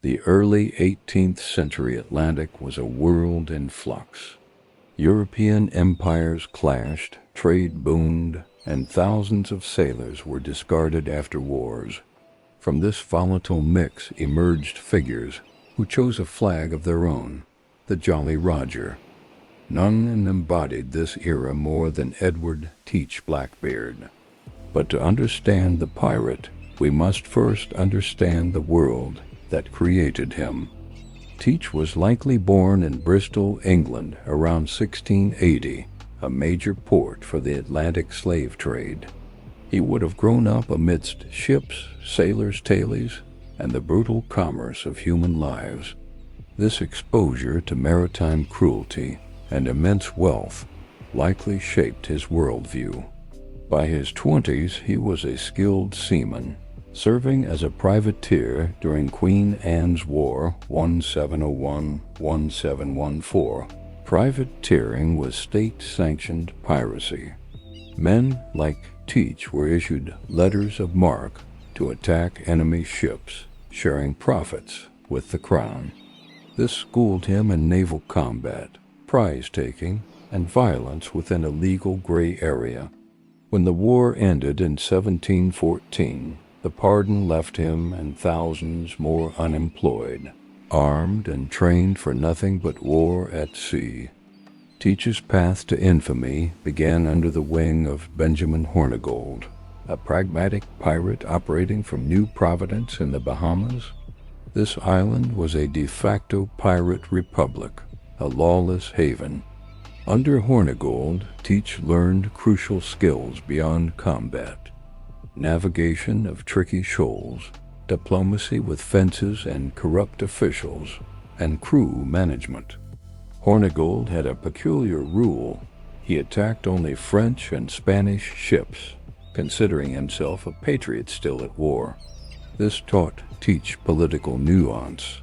The early 18th century Atlantic was a world in flux. European empires clashed, trade boomed, and thousands of sailors were discarded after wars. From this volatile mix emerged figures who chose a flag of their own, the Jolly Roger. None embodied this era more than Edward Teach Blackbeard. But to understand the pirate, we must first understand the world that created him. Teach was likely born in Bristol, England, around 1680, a major port for the Atlantic slave trade. He would have grown up amidst ships, sailors' tailies, and the brutal commerce of human lives. This exposure to maritime cruelty and immense wealth likely shaped his worldview. By his 20s, he was a skilled seaman, serving as a privateer during Queen Anne's War 1701-1714. Privateering was state-sanctioned piracy. Men like Teach were issued letters of marque to attack enemy ships, sharing profits with the crown. This schooled him in naval combat, prize-taking, and violence within a legal gray area. When the war ended in 1714, the pardon left him and thousands more unemployed, armed and trained for nothing but war at sea. Teach's path to infamy began under the wing of Benjamin Hornigold, a pragmatic pirate operating from New Providence in the Bahamas. This island was a de facto pirate republic, a lawless haven. Under Hornigold, Teach learned crucial skills beyond combat: navigation of tricky shoals, diplomacy with fences and corrupt officials, and crew management. Hornigold had a peculiar rule. He attacked only French and Spanish ships, considering himself a patriot still at war. This taught Teach political nuance.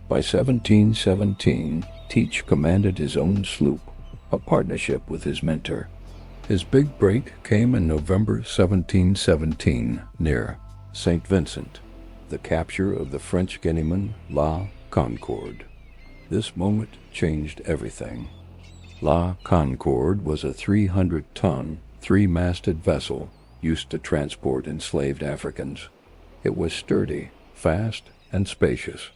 By 1717, Teach commanded his own sloop, a partnership with his mentor. His big break came in November 1717 near St. Vincent, the capture of the French Guineaman La Concorde. This moment changed everything. La Concorde was a 300-ton, three-masted vessel used to transport enslaved Africans. It was sturdy, fast, and spacious.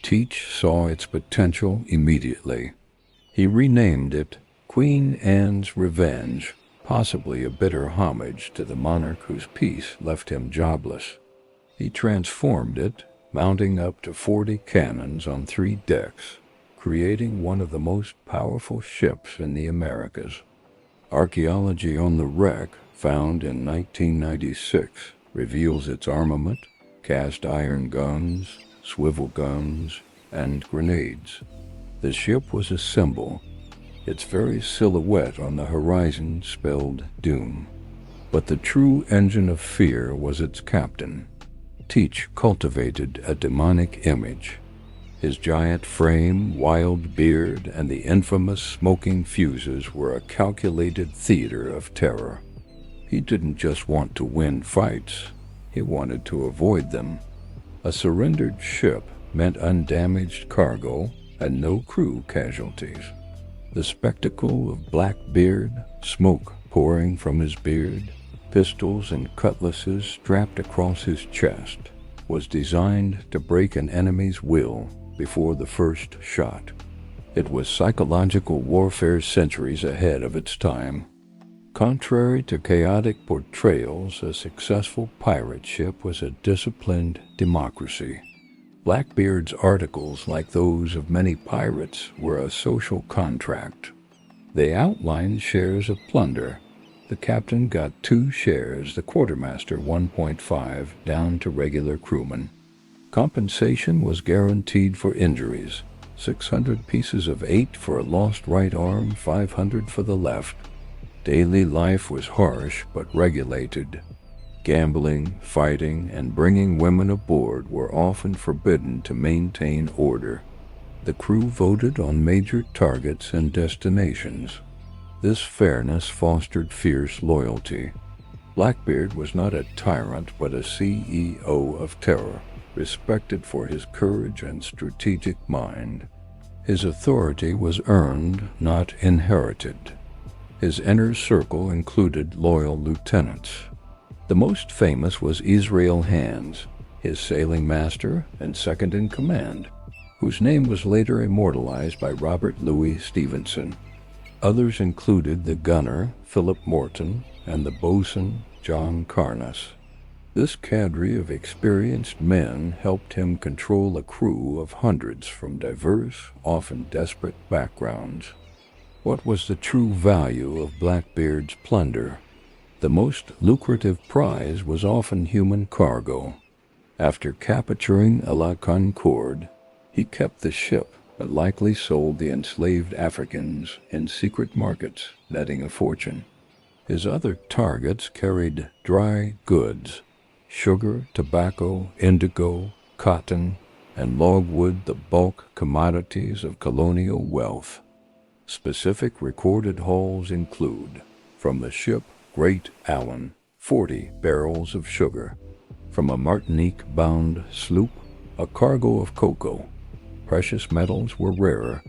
Teach saw its potential immediately. He renamed it Queen Anne's Revenge, possibly a bitter homage to the monarch whose peace left him jobless. He transformed it, mounting up to 40 cannons on 3 decks, creating one of the most powerful ships in the Americas. Archaeology on the wreck, found in 1996, reveals its armament: cast iron guns, swivel guns, and grenades. The ship was a symbol. Its very silhouette on the horizon spelled doom. But the true engine of fear was its captain. Teach cultivated a demonic image. His giant frame, wild beard, and the infamous smoking fuses were a calculated theater of terror. He didn't just want to win fights, he wanted to avoid them. A surrendered ship meant undamaged cargo and no crew casualties. The spectacle of Blackbeard, smoke pouring from his beard, pistols and cutlasses strapped across his chest, was designed to break an enemy's will before the first shot. It was psychological warfare centuries ahead of its time. Contrary to chaotic portrayals, a successful pirate ship was a disciplined democracy. Blackbeard's articles, like those of many pirates, were a social contract. They outlined shares of plunder. The captain got 2 shares, the quartermaster 1.5, down to regular crewmen. Compensation was guaranteed for injuries: 600 pieces of 8 for a lost right arm, 500 for the left. Daily life was harsh but regulated. Gambling, fighting, and bringing women aboard were often forbidden to maintain order. The crew voted on major targets and destinations. This fairness fostered fierce loyalty. Blackbeard was not a tyrant but a CEO of terror. respected for his courage and strategic mind. His authority was earned, not inherited. His inner circle included loyal lieutenants. The most famous was Israel Hands, his sailing master and second in command, whose name was later immortalized by Robert Louis Stevenson. Others included the gunner, Philip Morton, and the boatswain, John Carnus. This cadre of experienced men helped him control a crew of hundreds from diverse, often desperate backgrounds. What was the true value of Blackbeard's plunder? The most lucrative prize was often human cargo. After capturing La Concorde, he kept the ship but likely sold the enslaved Africans in secret markets, netting a fortune. His other targets carried dry goods, sugar, tobacco, indigo, cotton, and logwood, the bulk commodities of colonial wealth. Specific recorded hauls include, from the ship Great Allen, 40 barrels of sugar; from a Martinique-bound sloop, a cargo of cocoa. Precious metals were rarer.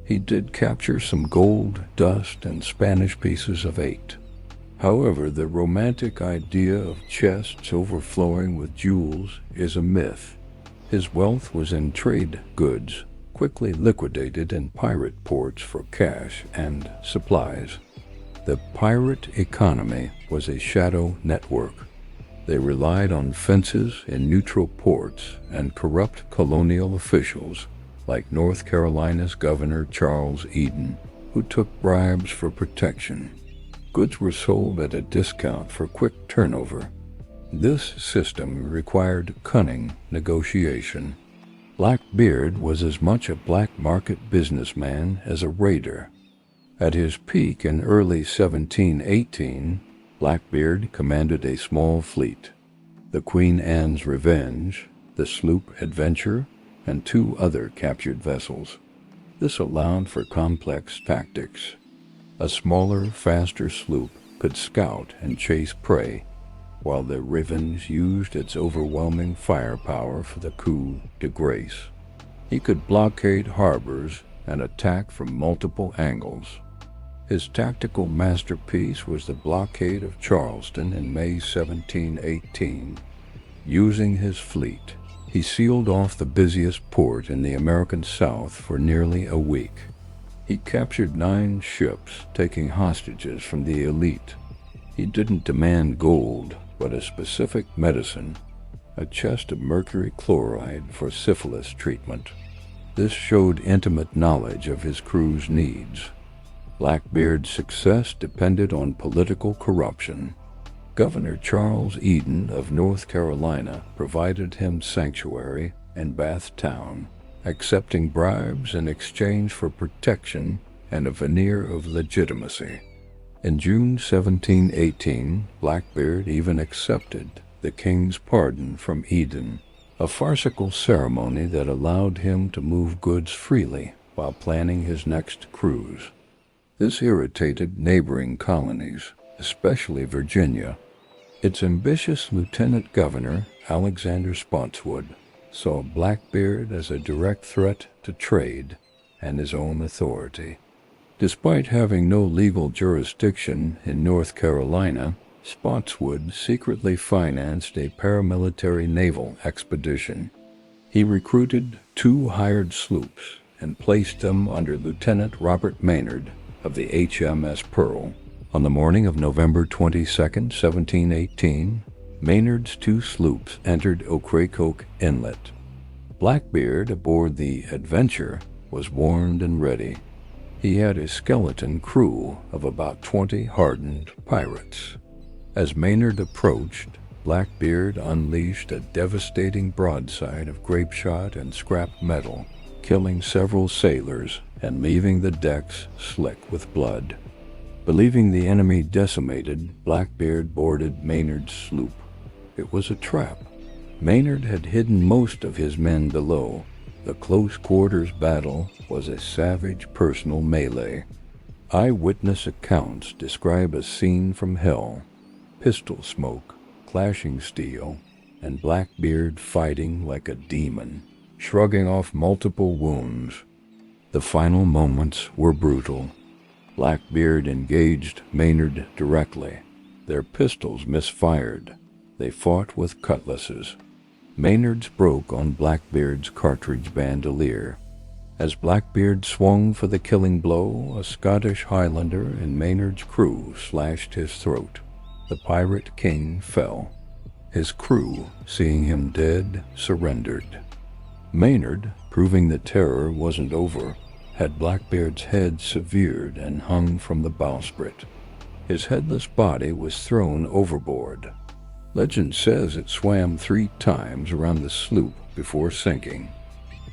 He did capture some gold, dust, and Spanish pieces of 8. However, the romantic idea of chests overflowing with jewels is a myth. His wealth was in trade goods, quickly liquidated in pirate ports for cash and supplies. The pirate economy was a shadow network. They relied on fences in neutral ports and corrupt colonial officials, like North Carolina's Governor Charles Eden, who took bribes for protection. Goods were sold at a discount for quick turnover. This system required cunning negotiation. Blackbeard was as much a black market businessman as a raider. At his peak in early 1718, Blackbeard commanded a small fleet: the Queen Anne's Revenge, the sloop Adventure, and 2 other captured vessels. This allowed for complex tactics. A smaller, faster sloop could scout and chase prey, while the Revenge used its overwhelming firepower for the coup de grace. He could blockade harbors and attack from multiple angles. His tactical masterpiece was the blockade of Charleston in May 1718. Using his fleet, he sealed off the busiest port in the American South for nearly a week. He captured 9 ships, taking hostages from the elite. He didn't demand gold, but a specific medicine, a chest of mercury chloride for syphilis treatment. This showed intimate knowledge of his crew's needs. Blackbeard's success depended on political corruption. Governor Charles Eden of North Carolina provided him sanctuary in Bath Town, accepting bribes in exchange for protection and a veneer of legitimacy. In June 1718, Blackbeard even accepted the king's pardon from Eden, a farcical ceremony that allowed him to move goods freely while planning his next cruise. This irritated neighboring colonies, especially Virginia. Its ambitious lieutenant governor, Alexander Spotswood, saw Blackbeard as a direct threat to trade and his own authority. Despite having no legal jurisdiction in North Carolina, Spotswood secretly financed a paramilitary naval expedition. He recruited 2 hired sloops and placed them under Lieutenant Robert Maynard of the HMS Pearl. On the morning of November 22, 1718, Maynard's 2 sloops entered Ocracoke Inlet. Blackbeard, aboard the Adventure, was warned and ready. He had a skeleton crew of about 20 hardened pirates. As Maynard approached, Blackbeard unleashed a devastating broadside of grapeshot and scrap metal, killing several sailors and leaving the decks slick with blood. Believing the enemy decimated, Blackbeard boarded Maynard's sloop. It was a trap. Maynard had hidden most of his men below. The close-quarters battle was a savage personal melee. Eyewitness accounts describe a scene from hell: pistol smoke, clashing steel, and Blackbeard fighting like a demon, shrugging off multiple wounds. The final moments were brutal. Blackbeard engaged Maynard directly. Their pistols misfired. They fought with cutlasses. Maynard's broke on Blackbeard's cartridge bandolier. As Blackbeard swung for the killing blow, a Scottish Highlander in Maynard's crew slashed his throat. The pirate king fell. His crew, seeing him dead, surrendered. Maynard, proving the terror wasn't over, had Blackbeard's head severed and hung from the bowsprit. His headless body was thrown overboard. Legend says it swam 3 times around the sloop before sinking.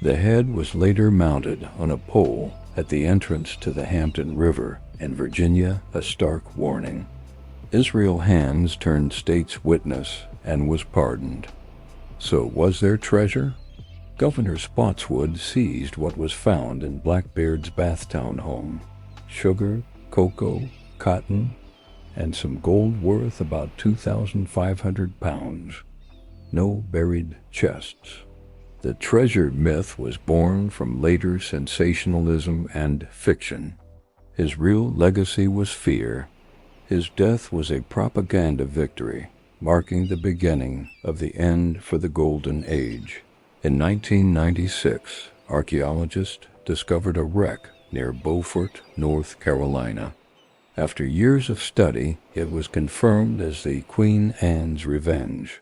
The head was later mounted on a pole at the entrance to the Hampton River in Virginia, a stark warning. Israel Hands turned state's witness and was pardoned. So was there treasure? Governor Spotswood seized what was found in Blackbeard's Bathtown home: sugar, cocoa, cotton, and some gold worth about 2,500 pounds. No buried chests. The treasure myth was born from later sensationalism and fiction. His real legacy was fear. His death was a propaganda victory, marking the beginning of the end for the Golden Age. In 1996, archaeologists discovered a wreck near Beaufort, North Carolina. After years of study, it was confirmed as the Queen Anne's Revenge.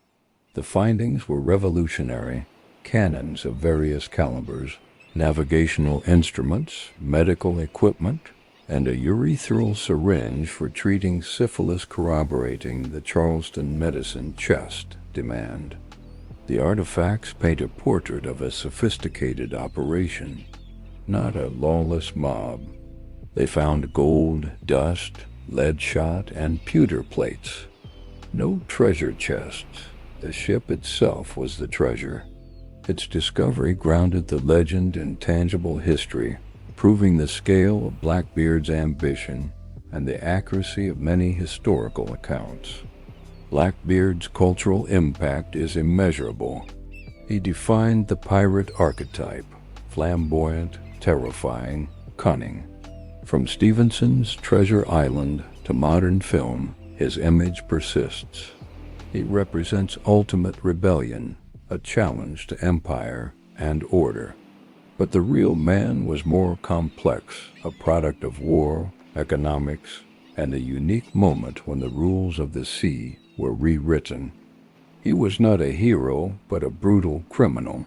The findings were revolutionary: cannons of various calibers, navigational instruments, medical equipment, and a urethral syringe for treating syphilis, corroborating the Charleston medicine chest demand. The artifacts paint a portrait of a sophisticated operation, not a lawless mob. They found gold, dust, lead shot, and pewter plates. No treasure chests. The ship itself was the treasure. Its discovery grounded the legend in tangible history, proving the scale of Blackbeard's ambition and the accuracy of many historical accounts. Blackbeard's cultural impact is immeasurable. He defined the pirate archetype: flamboyant, terrifying, cunning. From Stevenson's Treasure Island to modern film, his image persists. He represents ultimate rebellion, a challenge to empire and order. But the real man was more complex, a product of war, economics, and a unique moment when the rules of the sea were rewritten. He was not a hero, but a brutal criminal.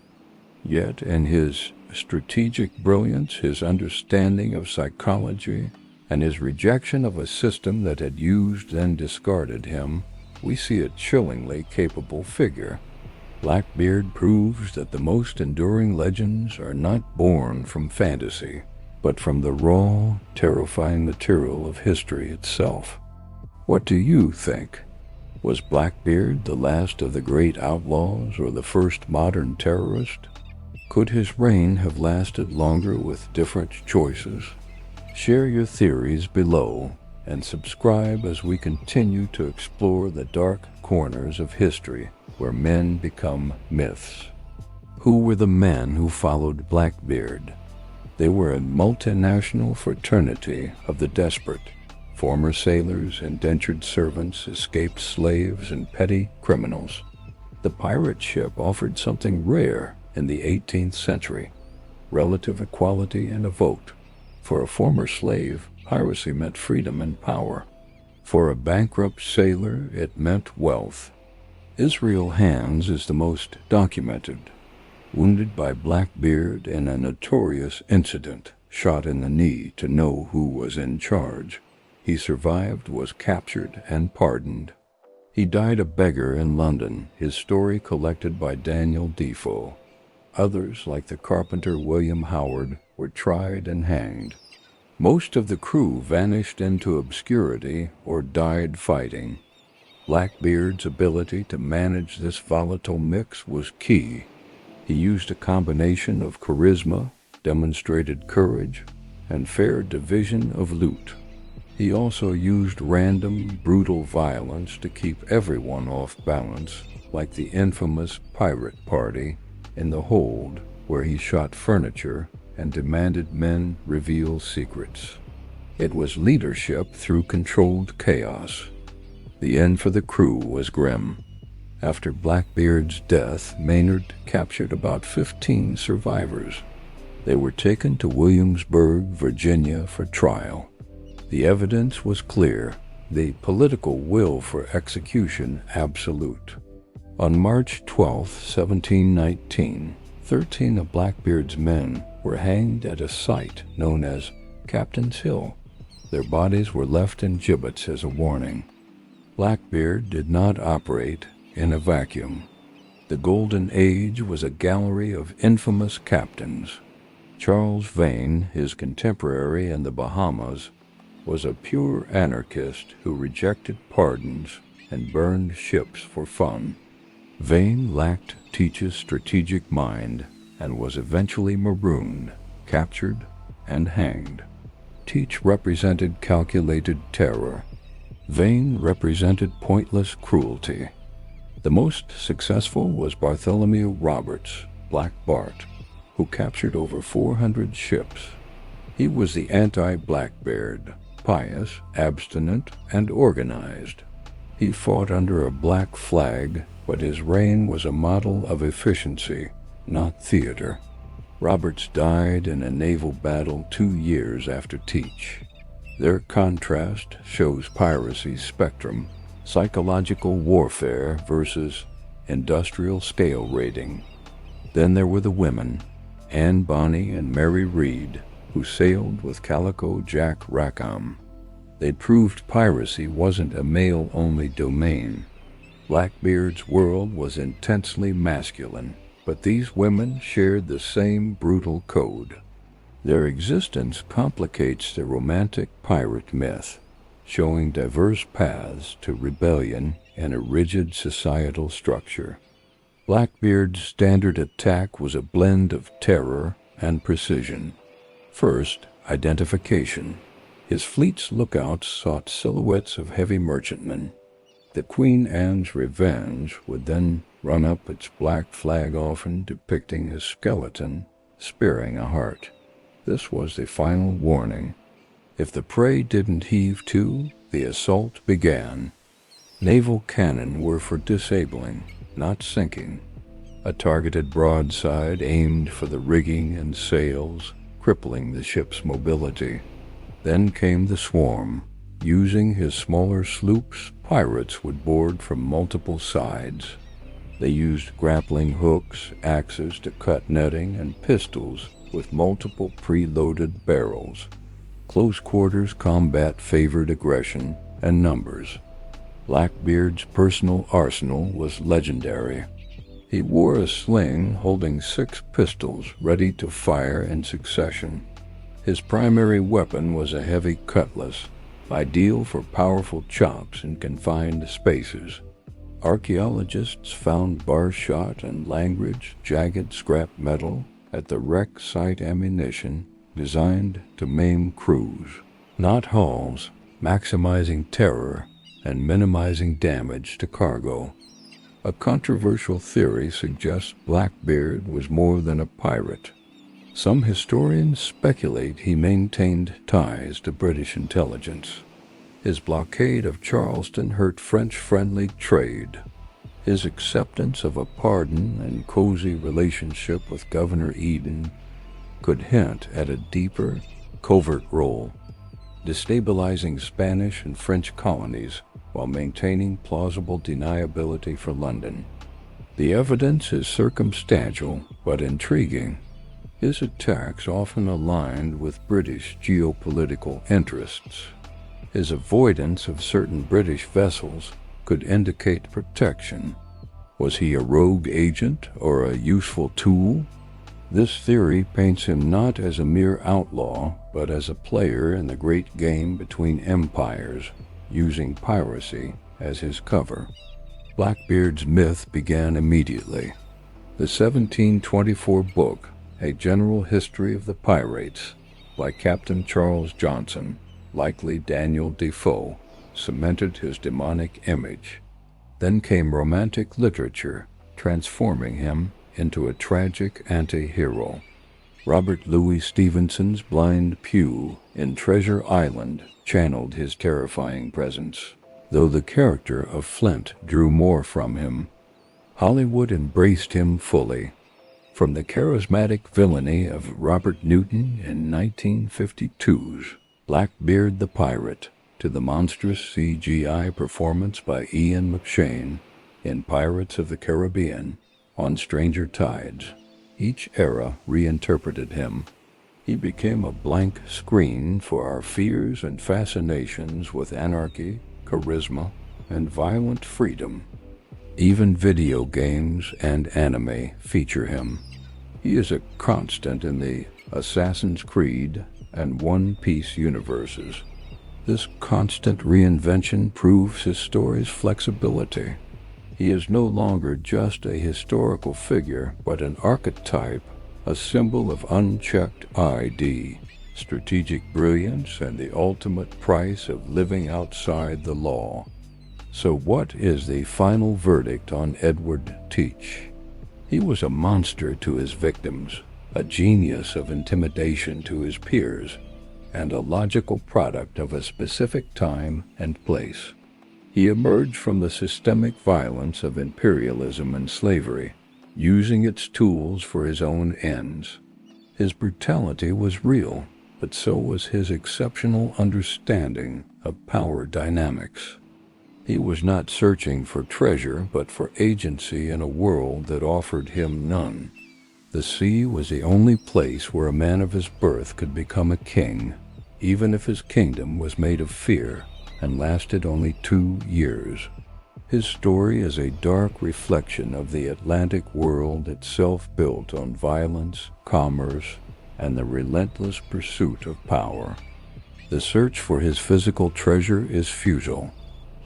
Yet in his strategic brilliance, his understanding of psychology, and his rejection of a system that had used and discarded him, we see a chillingly capable figure. Blackbeard proves that the most enduring legends are not born from fantasy, but from the raw, terrifying material of history itself. What do you think? Was Blackbeard the last of the great outlaws or the first modern terrorist? Could his reign have lasted longer with different choices? Share your theories below and subscribe as we continue to explore the dark corners of history where men become myths. Who were the men who followed Blackbeard? They were a multinational fraternity of the desperate: former sailors, indentured servants, escaped slaves, and petty criminals. The pirate ship offered something rare in the 18th century: relative equality and a vote. For a former slave, piracy meant freedom and power. For a bankrupt sailor, it meant wealth. Israel Hands is the most documented. Wounded by Blackbeard in a notorious incident, shot in the knee to know who was in charge. He survived, was captured, and pardoned. He died a beggar in London, his story collected by Daniel Defoe. Others, like the carpenter William Howard, were tried and hanged. Most of the crew vanished into obscurity or died fighting. Blackbeard's ability to manage this volatile mix was key. He used a combination of charisma, demonstrated courage, and fair division of loot. He also used random, brutal violence to keep everyone off balance, like the infamous pirate party in the hold, where he shot furniture and demanded men reveal secrets. It was leadership through controlled chaos. The end for the crew was grim. After Blackbeard's death, Maynard captured about 15 survivors. They were taken to Williamsburg, Virginia for trial. The evidence was clear, the political will for execution absolute. On March 12, 1719, 13 of Blackbeard's men were hanged at a site known as Captain's Hill. Their bodies were left in gibbets as a warning. Blackbeard did not operate in a vacuum. The Golden Age was a gallery of infamous captains. Charles Vane, his contemporary in the Bahamas, was a pure anarchist who rejected pardons and burned ships for fun. Vane lacked Teach's strategic mind and was eventually marooned, captured, and hanged. Teach represented calculated terror. Vane represented pointless cruelty. The most successful was Bartholomew Roberts, Black Bart, who captured over 400 ships. He was the anti-Blackbeard, pious, abstinent, and organized. He fought under a black flag, but his reign was a model of efficiency, not theater. Roberts died in a naval battle 2 years after Teach. Their contrast shows piracy's spectrum: psychological warfare versus industrial scale raiding. Then there were the women, Anne Bonny and Mary Read, who sailed with Calico Jack Rackham. They proved piracy wasn't a male-only domain. Blackbeard's world was intensely masculine, but these women shared the same brutal code. Their existence complicates the romantic pirate myth, showing diverse paths to rebellion in a rigid societal structure. Blackbeard's standard attack was a blend of terror and precision. First, identification. His fleet's lookouts sought silhouettes of heavy merchantmen. The Queen Anne's Revenge would then run up its black flag, often depicting a skeleton spearing a heart. This was the final warning. If the prey didn't heave to, the assault began. Naval cannon were for disabling, not sinking. A targeted broadside aimed for the rigging and sails, crippling the ship's mobility. Then came the swarm. Using his smaller sloops, pirates would board from multiple sides. They used grappling hooks, axes to cut netting, and pistols with multiple preloaded barrels. Close quarters combat favored aggression and numbers. Blackbeard's personal arsenal was legendary. He wore a sling holding 6 pistols ready to fire in succession. His primary weapon was a heavy cutlass, ideal for powerful chops in confined spaces. Archaeologists found bar shot and Langridge jagged scrap metal at the wreck site, ammunition designed to maim crews, not hulls, maximizing terror and minimizing damage to cargo. A controversial theory suggests Blackbeard was more than a pirate. Some historians speculate he maintained ties to British intelligence. His blockade of Charleston hurt French-friendly trade. His acceptance of a pardon and cozy relationship with Governor Eden could hint at a deeper, covert role, destabilizing Spanish and French colonies while maintaining plausible deniability for London. The evidence is circumstantial but intriguing. His attacks often aligned with British geopolitical interests. His avoidance of certain British vessels could indicate protection. Was he a rogue agent or a useful tool? This theory paints him not as a mere outlaw, but as a player in the great game between empires, using piracy as his cover. Blackbeard's myth began immediately. The 1724 book, A General History of the Pirates, by Captain Charles Johnson, likely Daniel Defoe, cemented his demonic image. Then came romantic literature, transforming him into a tragic anti-hero. Robert Louis Stevenson's Blind Pew in Treasure Island channeled his terrifying presence, though the character of Flint drew more from him. Hollywood embraced him fully. From the charismatic villainy of Robert Newton in 1952's Blackbeard the Pirate to the monstrous CGI performance by Ian McShane in Pirates of the Caribbean on Stranger Tides, each era reinterpreted him. He became a blank screen for our fears and fascinations with anarchy, charisma, and violent freedom. Even video games and anime feature him. He is a constant in the Assassin's Creed and One Piece universes. This constant reinvention proves his story's flexibility. He is no longer just a historical figure, but an archetype, a symbol of unchecked ID, strategic brilliance, and the ultimate price of living outside the law. So what is the final verdict on Edward Teach? He was a monster to his victims, a genius of intimidation to his peers, and a logical product of a specific time and place. He emerged from the systemic violence of imperialism and slavery, using its tools for his own ends. His brutality was real, but so was his exceptional understanding of power dynamics. He was not searching for treasure, but for agency in a world that offered him none. The sea was the only place where a man of his birth could become a king, even if his kingdom was made of fear and lasted only 2 years. His story is a dark reflection of the Atlantic world itself, built on violence, commerce, and the relentless pursuit of power. The search for his physical treasure is futile.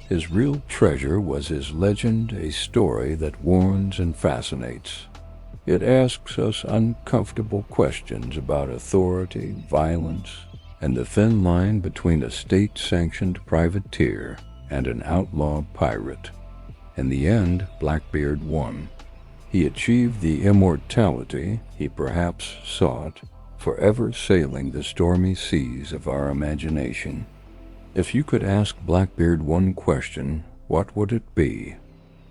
His real treasure was his legend, a story that warns and fascinates. It asks us uncomfortable questions about authority, violence, and the thin line between a state-sanctioned privateer and an outlaw pirate. In the end, Blackbeard won. He achieved the immortality he perhaps sought, forever sailing the stormy seas of our imagination. If you could ask Blackbeard one question, what would it be?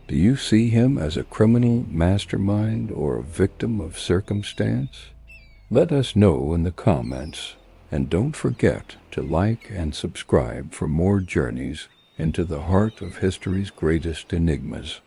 Do you see him as a criminal mastermind or a victim of circumstance? Let us know in the comments, and don't forget to like and subscribe for more journeys into the heart of history's greatest enigmas.